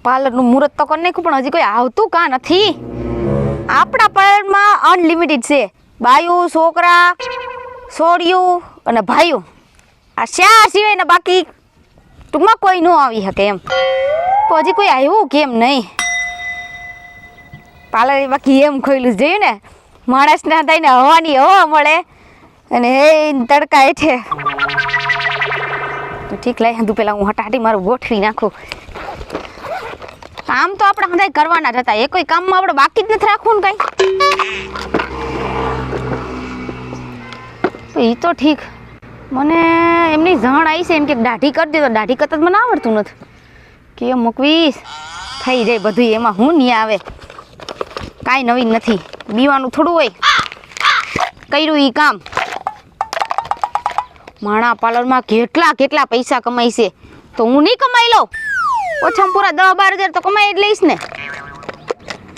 પાર્લરનું મુહૂર્ત તો કરી નાખ્યું પણ હજી કોઈ આવતું કાં નથી. આપણા પાર્લરમાં અનલિમિટેડ છે. બાયું, છોકરા, છોડીયું અને ભાઈઓ, આ શા સિવાયના બાકી ટૂંકમાં કોઈ ન આવી શકે એમ. તો હજી કોઈ આવ્યું કેમ નહીં. પાર્લર બાકી એમ ખોયલું જોયું ને, માણસના થઈને હવાની હવા મળે અને હે તડકા હેઠે તો ઠીક લાય. તું પેલા હું હટાટી મારું ગોઠવી નાખું. કામ તો આપણે હંધાય કરવાના જ હતા. એ કોઈ કામમાં આપણે બાકી જ નથી રાખવું ને કાંઈ. એ તો ઠીક. મને એમની જાણ આવી છે એમ કે દાઢી કરી દે, તો દાઢી કરતા જ મને આવડતું નથી. કેમ મૂકવીશ થઈ જાય બધું, એમાં હું નહીં આવે. કાંઈ નવીન નથી. બીવાનું થોડું હોય, કર્યું એ કામ. માણા પાર્લરમાં કેટલા કેટલા પૈસા કમાય છે, તો હું નહીં કમાઈ લઉં. ઓછામાં પૂરા 10-12 હજાર તો કમાઈ જ લઈશ ને.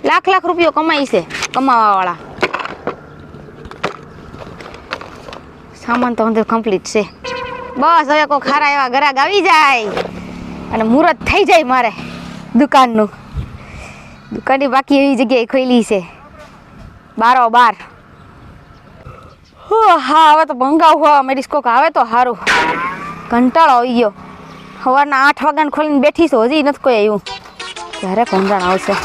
લાખ લાખ રૂપિયો કમાઈ છે કમાવાવાળા. સામાન તો અંદર કમ્પ્લીટ છે. બસ હવે કોઈ ખારા એવા ગ્રાહક આવી જાય અને મુહૂર્ત થઈ જાય મારે દુકાનનું. દુકાનની બાકી એવી જગ્યાએ ખોલી છે 12 હા હવે તો ભંગાવ હોવા મેડિસ કોક આવે તો સારું. કંટાળો આવી ગયો. સવારના 8 વાગ્યાને ખોલીને બેઠી છું, હજી નથી કોઈ આવ્યું. ક્યારે ભંગાણ આવશે.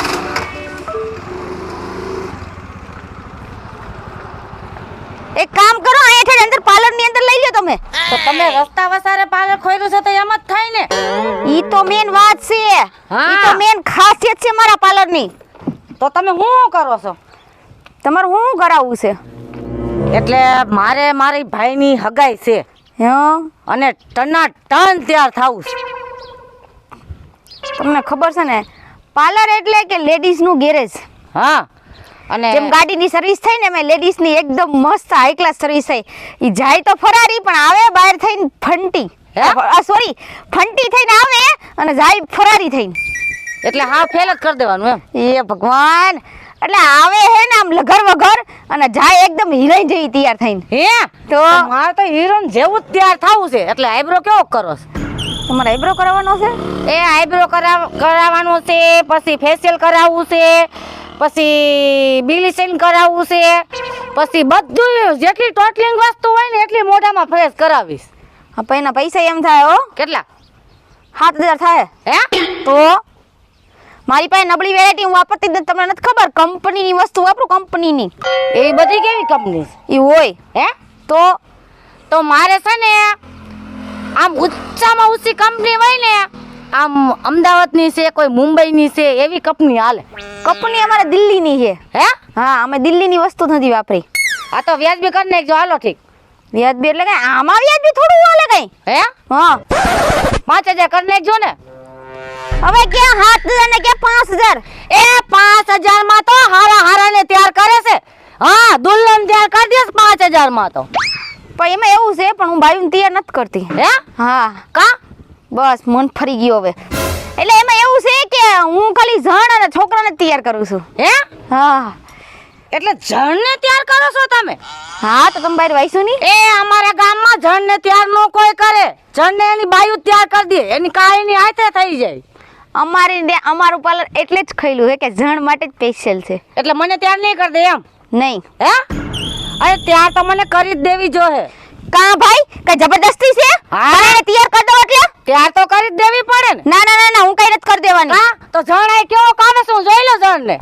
એક કામ કરો, અહીંયાથી અંદર પાર્લરની અંદર લઈ લો તમે. તો તમે રસ્તા વસારે પાર્લર ખોલ્યું છે તો એમ જ થાય ને. ઈ તો મેન વાત છે. ઈ તો મેન ખાસિયત છે મારા પાર્લરની. તો તમે શું કરો છો? તમારે શું કરાવવું છે? એટલે મારી ભાઈની હગાઈ છે અને ટન તૈયાર થાવું છે. તમને ખબર છે ને, પાર્લર એટલે કે લેડીઝનું ગેરેજ. હા, અને જેમ ગાડીની સર્વિસ થાય ને, એમાં લેડીઝની એકદમ મસ્ત હાઈ ક્લાસ સર્વિસ થાય. એ જાય તો ફરારી પણ આવે બહાર થઈને ફંટી. સોરી, ફંટી થઈને આવે અને જાય ફરારી થઈને. એટલે હા ફેલ જ કરી દેવાનું એમ. એ ભગવાન, એટલે આવે હે ને આમ લગર વગર અને જાય એકદમ હિરોઈન જેવી તૈયાર થઈને. હે તો મારે તો હિરોઈન જેવું જ તૈયાર થવું છે. એટલે આઈબ્રો કેવો કરો છો? તમારે આઈબ્રો કરાવવાનો છે? એ આઈબ્રો કરાવવાનો છે, પછી ફેશિયલ કરાવવું છે, પછી બ્લીચિંગ કરાવવું છે, પછી બધું જેટલી ટોટલિંગ વસ્તુ હોય ને એટલી મોઢામાં ફ્રેશ કરાવીશ. હા, એના પૈસા એમ થાય હો. કેટલા? 7000 થાય. હે તો મારી પાસે નબળી વેરાયટી હું વાપરતી જ નથી. તમને નથી ખબર? કંપનીની વસ્તુ વાપરું, કંપનીની. એવી બધી કેવી કંપની એ હોય. હે તો મારે છે ને આમ ઊંચામાં ઊંચી કંપની હોય ને, આમ અમદાવાદની છે, કોઈ મુંબઈની છે, એવી કંપની હાલે. કંપની અમારે દિલ્હીની છે. હે હા, અમે દિલ્હીની વસ્તુ નથી વાપરી. આ તો વ્યાજબી કરી નાખજો. હાલો ઠીક. વ્યાજબી એટલે કઈ આમાં વ્યાજબી થોડું હાલે કઈ. હે હા, 5000 કરી નાખજો ને. હવે ક્યાં 7000 ને ક્યાં 5000? એ 5000 માં તો હારા ને તૈયાર કરે છે. હા, દુલ્હન તૈયાર કરી દેસ 5000 માં તો. પણ એમાં એવું છે, પણ હું બાયુને તૈયાર નથી કરતી. હે હા. કા? બસ મન ફરી ગયો હવે. એટલે એમાં એવું છે કે હું ખાલી જણ અને છોકરાને તૈયાર કરું છું. હે હા, એટલે જણને તૈયાર કરો છો તમે? હા, તો તમે બહાર વાઈસો ની? એ અમારા ગામમાં જણને તૈયાર નો કોઈ કરે. જણને એની બાયુ તૈયાર કરી દે, એની કાયની હાથે થઈ જાય. અમારું પાર્લર એટલે જ ખઈલું છે કે જણ માટે જ સ્પેશિયલ છે. એટલે મને તૈયાર નહીં કરી દે એમ? નહીં. હે અરે તૈયાર તો મને કરી જ દેવી જોઈએ. કા ભાઈ, કઈ જબરદસ્તી છે? હા, તૈયાર કરી દો એટલે તૈયાર તો કરી જ દેવી પડે ને. ના ના ના, હું કઈ નથી કરી દેવાની. હા, તો જણ આ કેવો કામે છે હું જોઈ લો જણને.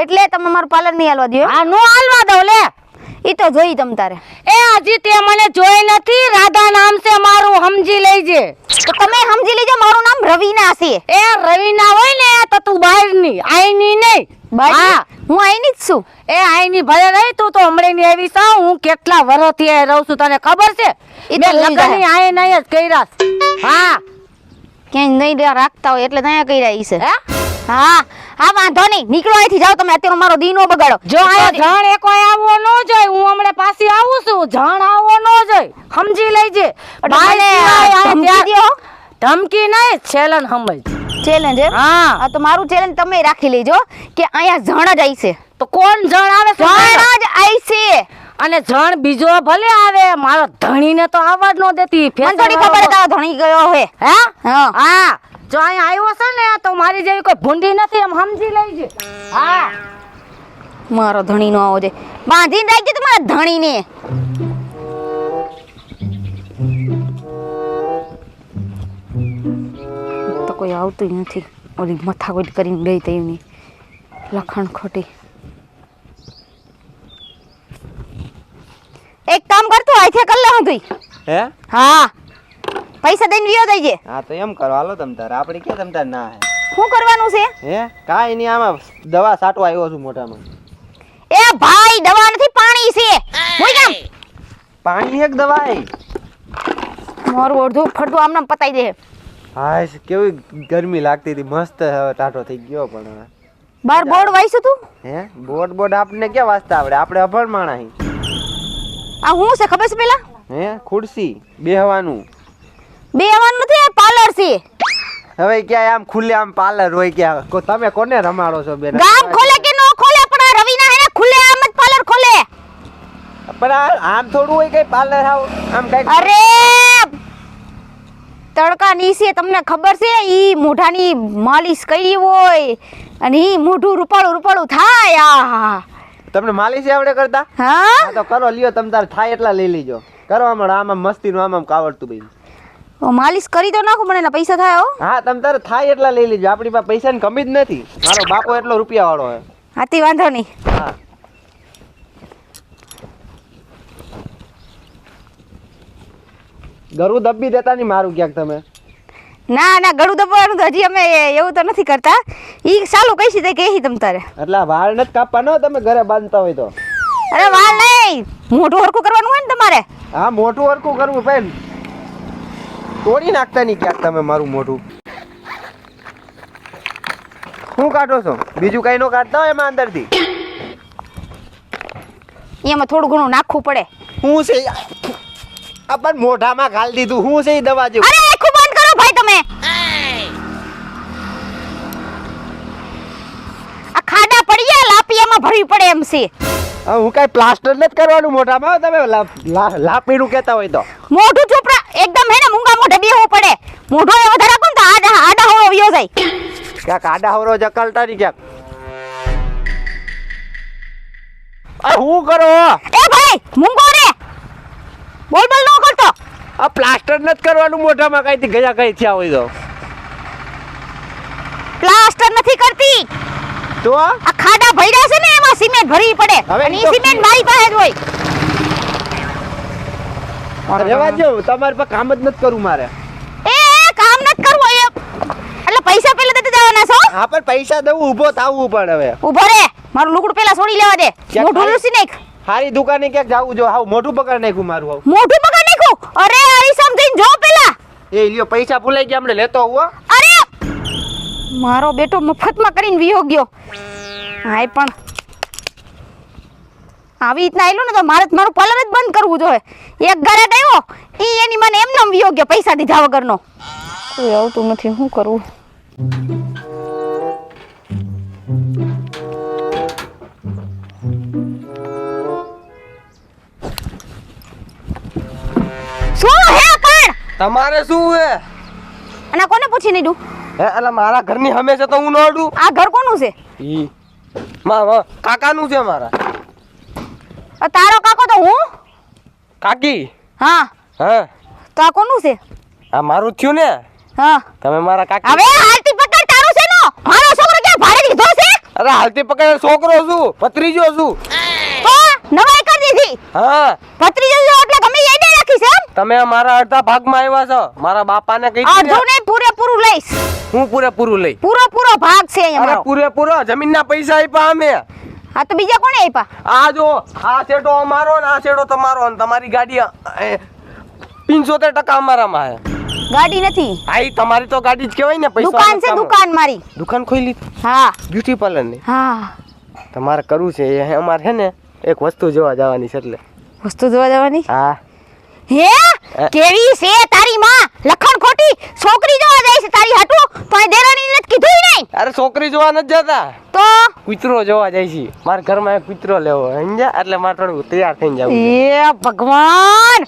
એટલે તમે મારું પાર્લર નહીં હાલવા દો? હા, નો હાલવા દો લે. ઈ તો જોઈ તમ તારે. એ હજી તે મને જોઈ નથી. રાધા નામ છે મારું, સમજી લેજે. તો તમે સમજી લેજો, મારું નામ રવીના છે. એ રવીના હોય ને તો તું બહારની, આઈની નહીં. હા, હું આઈની જ છું. એ આઈની ભલે રહી, તું તો હમણાંની આવી છો. હું કેટલા વર્ષથી અહીં રહું છું, તને ખબર છે? ઈ તો લગનની આઈ નહીં જ કર્યા. હા, ક્યાંય નહીં રાખતા હોય એટલે ત્યાં કર્યા ઈ છે. હે હા હા, વાંધો નહીં, નીકળો અહીંથી, જાઓ તમે. અત્યારે મારો દી નો બગાડો. જો આ જણ એકો આવવો ન જોઈ. હું હમણાં પાછી આવું છું. જણ આવવો ન જોઈ, સમજી લેજે. ધમકી નહીં, ચેલેન્જ સમજ. ચેલેન્જ? હા, આ તો મારું ચેલેન્જ તમે રાખી લેજો કે અહીંયા જણ જ આવી છે. તો કોણ જણ આવે? જણ જ આવી છે. અને જણ બીજો ભલે આવે, મારો ધણીને તો આવવા જ ન દેતી. મને થોડી ખબર તારો ધણી ગયો હે. હે હા હા, જો અહીંયા આવ્યો છે ને તો મારી જેવી કોઈ ભૂંડી નથી એમ સમજી લેજે. હા મારો ધણી નો આવો છે બાંધીને રાખજે તમારા ધણીને. તો કોઈ આવતું નથી. ઓલી મથાકોટ કરીને ગઈ તેની લખણ ખોટી. એક કામ કરતો આથી કર લે હું તું. હે હા પૈસા દઈને વિયો દઈજે. હા તો એમ કરો હાલો તમ તાર આપણે કે તમ તાર ના શું કરવાનું છે? હે કાઈ નહીં આમાં દવા સાટવા આવ્યો છું મોઢામાં. એ ભાઈ દવા નથી પાણી છે. હું કેમ પાણી એક દવા એ મારું અડધું ફરતું આમ નામ પતાઈ દે. હાય કેવી ગરમી લાગતી હતી મસ્ત હવે ટાઢો થઈ ગયો પણ હવે. બાર બોર્ડ વાઈશું તું? હે બોર્ડ આપણે ક્યાં વાંચતા આવડે આપણે અભણ માણા હી. આ હું છે ખબર છે પેલા? હે ખુરશી બેહવાનું. બે આવવાનું નથી આ પાર્લર છે. હવે ક્યાં આમ ખુલ્લે આમ પાર્લર હોય ક્યાં તમે કોને રમાડો છો બેન? ગામ ખોલે કે નો ખોલે પણ આ રવિના હે ને ખુલ્લે આમ જ પાર્લર ખોલે. પણ આમ થોડું હોય કઈ પાર્લર આમ કઈ. અરે તડકા નીચે તમને ખબર છે ઈ મોઢાની માલિશ કરી હોય અને ઈ મોઢું રૂપાળું થાય. આ તમને માલિશ આવડે કરતા? હા હા તો કરો લ્યો તમ તાર થાય એટલા લઈ લીજો. કરવા મળે આમાં મસ્તીનું આમ કાવડતું બેન. માલિશ કરી તો નાખું મને એના પૈસા થાય હો. હા તમ તારે થાય એટલા લઈ લીજો. આપણી પાસે પૈસાની કમી જ નથી. મારો બાપો એટલો રૂપિયા વાળો હે. હાથી વાંધો નહીં. હા ગરુ દબ્બી દેતા નહીં મારું ક્યાંક તમે. ના ગળું દબાવવાનું તો હજી અમે એવું તો નથી કરતા. ઈ ચાલુ કઈ છે કહી તમ તારે. એટલે વાળ નથી કાપવાનો તમે ઘરે બાંધતા હોય તો. અરે વાળ નહીં મોઢું હરખું કરવાનું હોય ને તમારે. હા મોટું હરખું કરવું બેન. તોડી નાખતા નહીં ક્યાંક તમે મારું મોઢું. શું કાઢો છો? બીજું કઈ નો કાઢતા હોય એમાં અંદરથી? એમાં થોડું ઘણું નાખવું પડે. શું છે આ પણ મોઢામાં ઘાલ દીધું. શું છે એ દવા જેવું? અરે આખું બંધ કરો ભાઈ તમે. આ ખાડા પડિયા લાપિયામાં ભરવી પડે એમ છે. હું કઈ પ્લાસ્ટર નથી કરવાનું મોઢામાં. તમે લાપીનું કહેતા હોય તો મોઢું ચોપડા એકદમ હે ને મૂંગા મોઢે બેહવું પડે. મોઢો એ વધારે રાખો ને તો આડા હોળો વયો જાય. ક્યાંક આડા હવરો જકલતા નહીં ક્યાંક. હું કરો? એ ભાઈ મૂંગો રે બોલ ન કરતો. આ પ્લાસ્ટર નથી કરવાનું મોઢામાં. કઈથી ગયા કઈ થયા હોય તો પ્લાસ્ટર નથી કરતી. તો આ ખાડા ભર્યા છે ને એમાં સિમેન્ટ ભરવી પડે. હવે અને ઈ તો સિમેન્ટ મારી પાસે જ હોય. રેવા દો તમારે પર કામ જ નથી કરવું મારે. એ કામ નથી કરવું એ એટલે પૈસા પહેલા દેતા જવાના છો. હા પણ પૈસા દઉં ઊભો થાવું પણ હવે. ઊભો રે મારું લુગડું પહેલા છોડી લેવા દે. ક્યાંક મોઢું લૂસી નાખ. હારી દુકાને ક્યાંક જાવું જો. હાવ મોઢું પકડ નાખ્યું મારું. હાવ મોઢું પકડ નાખ્યું. અરે આરી સમજીને જો પેલા. એ લ્યો પૈસા ભૂલાઈ ગયા હમણે લેતો આવું. અરે મારો બેટો મફતમાં કરીને વિયો ગયો. હાય પણ આવી રીતના આયલો ને તો મારું પાર્લર જ બંધ કરવું જોઈએ. એક ગરાટ આવ્યો ઈ એની મને એમ નામ વિયો ગયો પૈસા દીધા વગરનો. કોઈ આવતું નથી શું કરવું. શું હે પણ તમારે શું હે? અને કોને પૂછી નીડું? હે એટલે મારા ઘરની હંમેશા તો હું ન અડું. આ ઘર કોનું છે? ઈ માં કાકાનું છે મારા. તારો કાકો તો હું. કાકી? હા હા તો આ કોનું છે? આ મારું જ થયું ને. હા તમે મારા કાકી. હવે હાલતી પકડ તારું છે નો. મારો છોકરો ક્યાં ભાડે દીધો છે? અરે હાલતી પકડ છોકરો છું ભત્રીજો છું. તો નવાઈ કરી દીધી. હા ભત્રીજો જો એટલે ગમે એ દે રાખી છે એમ. તમે મારા અડધા ભાગમાં આવ્યા છો. મારા બાપાને કહી અડધું નહીં પૂરેપૂરું લઈશ. હું પૂરેપૂરું લઈ. પૂરો ભાગ છે અહીંયા અરે મારો. પૂરેપૂરો જમીનના પૈસા આપ્યા અમે. હા તો બીજા કોણે આપ્યા? આ જો આ શેડો અમારો ને આ શેડો તમારો ને તમારી ગાડી 75% અમારામાં છે. ગાડી નથી. આ ઈ તમારી તો ગાડી જ કહેવાય ને. પૈસા દુકાન છે દુકાન મારી. દુકાન ખોલી હા બ્યુટી પાર્લર ની. હા તમારે કરવું છે એ અમારે છે ને એક વસ્તુ જોવા જવાની છે એટલે. વસ્તુ જોવા જવાની. હા હે કેવી છે તારી માં લખણ ખોટી છોકરી જોવા જાય છે તારી હાટુ તો આ દેરાણી ને કીધું નહીં. અરે છોકરી જોવા નથી જતા. તો કૂતરો જોવા જાય છે. મારા ઘરમાં એક કૂતરો લેવો સમજ્યા એટલે મારે થોડું તૈયાર થઈને જવું છે. એ ભગવાન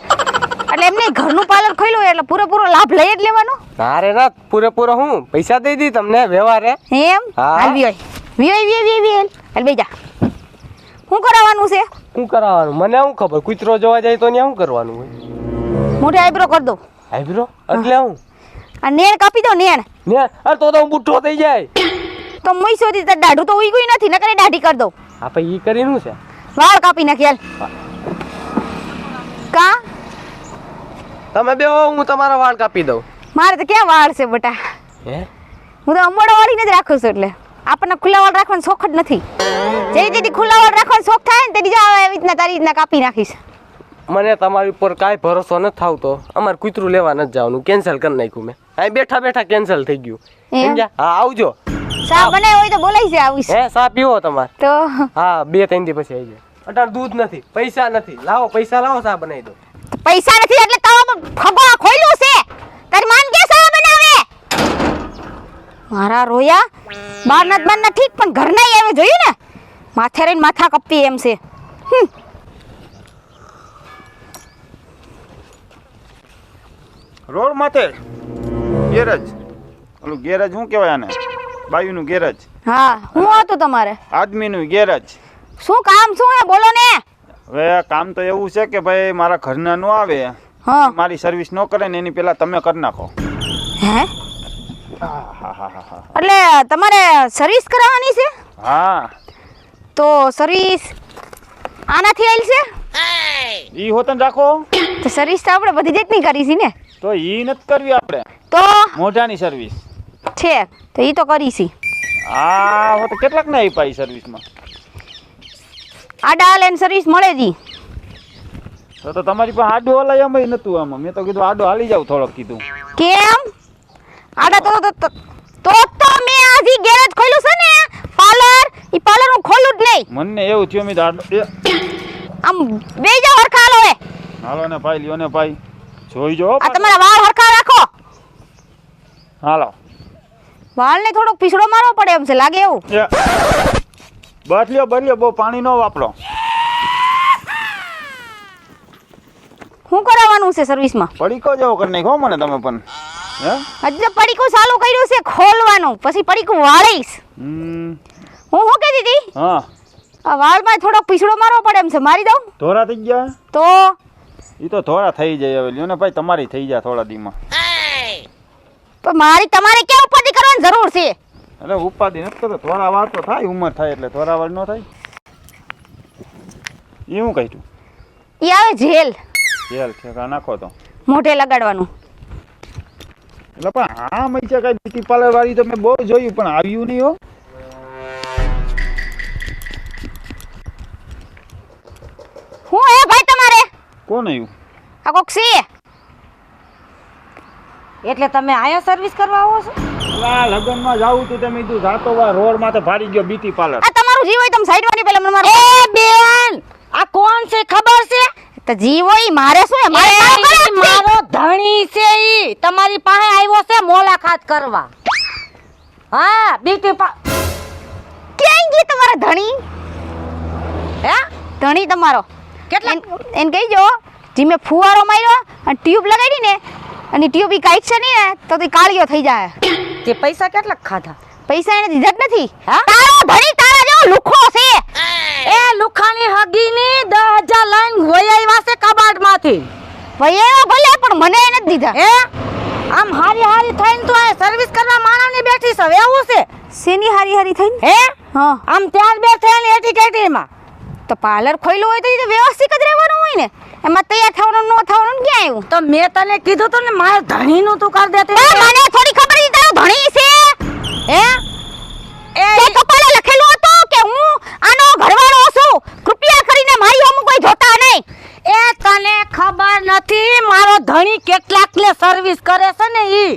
એટલે એમને ઘરનું પાર્લર ખોલ્યું એટલે પૂરેપૂરો લાભ લઈ જ લેવાનો. ના રે ના, પૂરેપૂરો હું પૈસા દઈ દી તમને વ્યવહારે. એમ હા. હાલ વિયોય હાલ બેજા. શું કરાવવાનું છે? શું કરાવવાનું મને શું ખબર, કૂતરો જોવા જાય તો ત્યાં શું કરવાનું હોય? મોઢે આઈબ્રો કરી દો. આઈબ્રો એટલે હું આ નેણ કાપી દો નેણ. ને અરે તો હું બુઠ્ઠો થઈ જાય. તો મુઈ સુધી તાર દાઢું તો ઉઈ ગઈ નથી, નકરે દાઢી કરી દો. હા પછી ઈ કરીને છે વાળ કાપી નાખી હાલ. કા તમે બે હું તમારા વાળ કાપી દઉં. મારે તો ક્યાં વાળ છે બટા, હે હું તો અંબોડા વાળીને જ રાખું છું. એટલે આપણને ખુલ્લા વાળ રાખવાનો શોખ જ નથી. જેવી તેથી ખુલ્લા વાળ રાખવાનો શોખ થાય ને તેની જાવ એવી રીતના તારી રીતના કાપી નાખીશ. મને તમારી ઉપર કાંઈ ભરોસો નથી થાવતો. અમારે કૂતરું લેવા નથી જવાનું, કેન્સલ કરી નાખ્યું મેં. અહીં બેઠા બેઠા કેન્સલ થઈ ગયું. એમ? સમજ્યા? હા આવજો. સા બનાવ્યો હોય તો બોલાઈ છે આવીશ. હે સા પીવો તમારે? તો હા 2-3 દી પછી આવી જાય. અટાણ દૂધ નથી, પૈસા નથી. લાવો પૈસા લાવો, સા બનાવી દો. પૈસા નથી એટલે તાવ ખગો ખોલ્યું છે. તારી માન કે સા બનાવે? મારા રોયા બાર ના ઠીક પણ ઘરના આવે જોયું ને, માથે રહીને માથા કપતી એમ છે. રોડ માથે ગેરેજ, ઓલું ગેરેજ શું કહેવાય આને? બાયુનું ગેરેજ, હા હું હતું તમારે આદમીનું ગેરેજ. શું કામ શું હે બોલો ને. હવે કામ તો એવું છે કે ભાઈ મારા ઘરના નો આવે, હા મારી સર્વિસ ન કરે ને એની પહેલા તમે કરી નાખો. હે હા એટલે તમારે સર્વિસ કરાવવાની છે? હા તો સર્વિસ આનાથી આવેલ છે? ઈ હોતન રાખો તો સર્વિસ તો આપણે બધી જાતની કરી છે ને. તો ઈ નથી કરવી આપણે, તો મોઢાની સર્વિસ. છે તો ઈ તો કરી છે. આ હો તો કેટલાક ને આપ્યા ઈ સર્વિસમાં? આડા લેન સર્વિસ મળે જી. તો તમારી પાસે આડો હલાય એમ નતું. આમાં મેં તો કીધું આડો હાલી જાવ થોડોક કીધું. કેમ આડા તો મેં આજી ગેરેજ ખોલ્યું છે ને પાર્લર, ઈ પાર્લર હું ખોલું જ નહીં. મને એવું થયું મેં તો આડો આમ બે જાવ હરખા હાલો હે. હાલો ને ભાઈ, લ્યો ને ભાઈ, જોઈ જો. આ તમારા વાળ હરખા રાખો. હાલો વાળને થોડોક પીસડો મારવો પડે એમ છે લાગે એવું. બદલ્યો બહુ પાણી ન વાપરો. શું કરાવવાનું છે સર્વિસમાં? પડીકો જેવો કરી નાખો મને તમે પણ. હે હજી તો પડીકું ચાલુ કર્યું છે ખોલવાનું, પછી પડીકું વાળીશ. હું શું કહેતી હતી, હા આ વાળમાં થોડોક પીસડો મારવો પડે એમ છે, મારી દઉં ધોરા થઈ ગયા? તો? ઈ તો ધોરા થઈ જાય હવે. લ્યો ને ભાઈ, તમારી થઈ જાય થોડા દીમાં. પણ મારી તમારે ક્યાં ઉપાધિ કરવાની જરૂર છે? એટલે ઉપાધિ નથી કરતો, થોડા વાર તો થાય, ઉંમર થાય એટલે થોડા વાર ન થાય. એ હું કહ્યું? ઈ આવે જેલ, જેલ ઠેકા નાખો તો. મોઢે લગાડવાનું. એટલે પણ હા મૈસા કઈ બ્યુટી પાર્લર વાળી તો મેં બહુ જોયું પણ આવ્યું નહીં હો. હું હે ભાઈ તમારે? કોણ આવ્યું? આ કોક છે? એટલે તમે આયા સર્વિસ કરવા આવો છો? આ લગનમાં જાવું તું તમે કીધું જાતો વા રોડ માથે ભારી ગયો બ્યુટી પાર્લર. આ તમારું જીવ હોય તમે સાઈડ વાની પેલા મને મારો. એ બેન, આ કોણ છે ખબર છે? તો જીવ હોય મારે શું હે? મારે કામ એ કરવું જ છે. મારો ધણી છે ઈ તમારી પાસે આવ્યો છે મુલાકાત કરવા. હા બ્યુટી ક્યાં ગઈ તમારા ધણી? હે ધણી તમારો કેટલા એને કહીજો જી મેં ફુવારો માર્યો અને ટ્યુબ લગાડી ને અને ટ્યુબ ઈ કાઢશે નહીં ને તો તે કાળિયો થઈ જાય. તે પૈસા કેટલા ખાધા? પૈસા એને દીધા જ નથી. હા? તારો ધણી તારા જેવો લુખો છે. એ લુખાની હગીની 10,000 લાઈન વહી આવ્યા છે કબાટમાંથી. ભાઈ એવો ભલે પણ મને એને જ દીધા. હે આમ હારી થઈને તો આ સર્વિસ કરવા માણસની બેઠી છે એવું છે? શેની હારી હારી થઈને? હે હા આમ ત્યાર બે થઈને એટીકેટીમાં તો પાર્લર ખોલ્યું હોય તો ઈ તો વ્યવસ્થિત જ રહેવાનું હોય ને. એમાં તૈયાર થવાનું ન થવાનું ક્યાં આવ્યું? તો મેં તને કીધું તું ને મારા ધણીનું તું કરી દેતી. એ મને થોડી ખબર છે તારો ધણી છે. હે તે કપાળે લખેલું હતું કે હું આનો ઘરવાળો છું, કૃપયા કરીને મારી હમું કોઈ જોતા નહીં. એ તને ખબર નથી મારો ધણી કેટલાકને સર્વિસ કરે છે ને ઈ?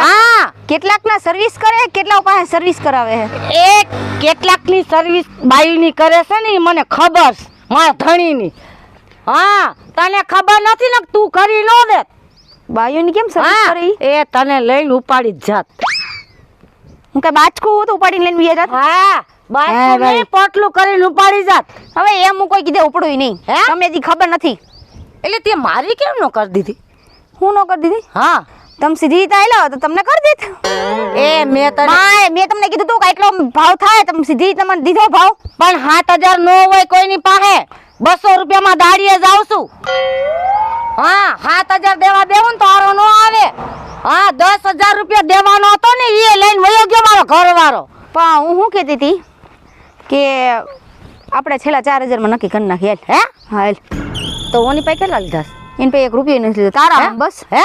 હા કેટલાકના સર્વિસ કરે, કેટલા પાસે સર્વિસ કરાવે છે. એ કેટલાકની સર્વિસ બાયુની કરે છે ને ઈ મને ખબર છે મારા ધણીની. હા તને ખબર નથી ને તું કરી લો દે. બાયુની કેમ સર્વિસ હા કરે ઈ? એ તને લઈને ઉપાડી જ જાત. હું કઈ બાચકું તો ઉપાડીને લઈને બીજા જાત. હા હા, ભાઈ. બાય પોટલું કરીને ઉપાડી જાત. હવે એમ હું કોઈ કીધે ઉપડું નહીં. હે? તમે જી ખબર નથી. એટલે તે મારી કેમ ન કરી દીધી? હું ન કરી દીધી? હા તમે સીધી રીતે આયલા તો તમને કરી દીધ. એ મેં તને માય મેં તમને કીધું તું કે એટલો ભાવ થાય, તમે સીધી રીતે મને દીધો ભાવ. પણ 7000 નો હોય કોઈની પાસે, 200 રૂપિયામાં દાડીએ જાઉં છું. હા 7000 દેવા દેવું ને તો આરો નો આવે. હા 10000 રૂપિયા દેવાનો હતો ને એ લઈને વયો ગયો મારો ઘરવાળો. પણ હું શું કહેતી હતી કે આપણે છેલ્લા 4000 માં નક્કી કરી નાખીએ. હે હા હાલ. તો ઓની પાસે કેટલા લીધા છે? એને પે 1 રૂપિયો નથી લીધો. તારા આમ બસ હે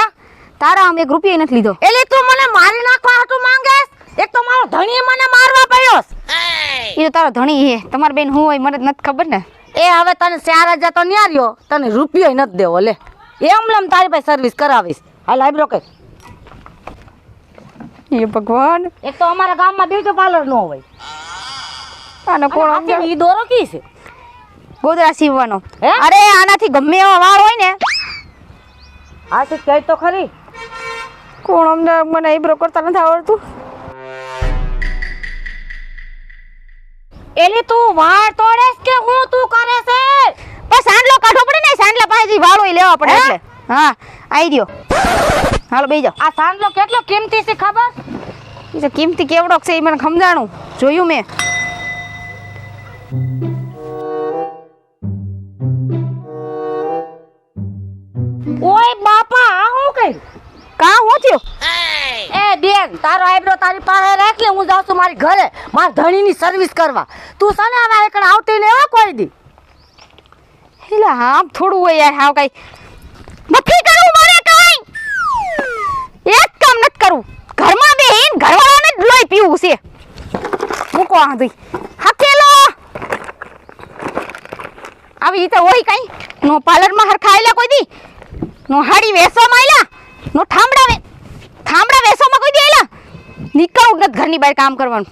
તારા આમ 1 રૂપિયો નથી લીધો. એટલે તું મને મારી નાખવા હાટું માંગેસ? એક તો મારો ધણી મને મારવા પડ્યો. એ તો તારો ધણી હે, તમારી બેન હું હોય મને નથી ખબર ને. એ હવે તને 4000 તો ન્યા રહ્યો, તને રૂપિયો નથી દેવો. લે એમ તારી પાસે સર્વિસ કરાવીશ. હાલ આઈબ્રો કર. એ ભગવાન, એક તો અમારા ગામમાં બ્યુટી પાર્લર નો હોય. આનો કોણ અને આખી ઈ દોરો કી છે? ગોદરા સીવવાનો. હે? અરે આનાથી ગમે એવા વાળ હોય ને. આ છે કઈ તો ખરી. કોણ અમને મને આઈબ્રો કરતા નથી આવડતું. એલી તું વાળ તોડેસ કે હું તું કરે છે? બસ સાંડલો કાઢવો પડે ને, સાંડલા પાસેથી વાળો લેવા પડે હે? એટલે. હા આઈ રહ્યો. હાલો બેસી જાઓ. આ સાંડલો કેટલો કિંમતી છે ખબર? એ તો કિંમતી કેવડો છે એ મને સમજાણું, જોયું મેં. ઓય બાપા આ હું કઈ? કા હું થયું? એ બેન તારો આઈબ્રો તારી પાસે રાખ લે, હું જાઉં છું મારી ઘરે મારા ધણીની સર્વિસ કરવા. તું છે ને હવે એકણ આવતી ને કોઈ દી. એટલે હા થોડું હોય યાર, હાવ કઈ નથી કરવું મારે, કઈ એક કામ નથી કરવું. ઘરમાં બેહીન ઘરવાળાને જ લોહી પીવું છે. મૂકો આ દઈ હકેલો આવી રીતે હોય કઈ નો પાર્લરમાં હરખાયેલા કોઈ દી, નો હાડી વેસવામાં આયલા, નો થાંભડા વેસવામાં કોઈ દી આયલા. નીકળવું જ નથી ઘરની બહાર કામ કરવાનું.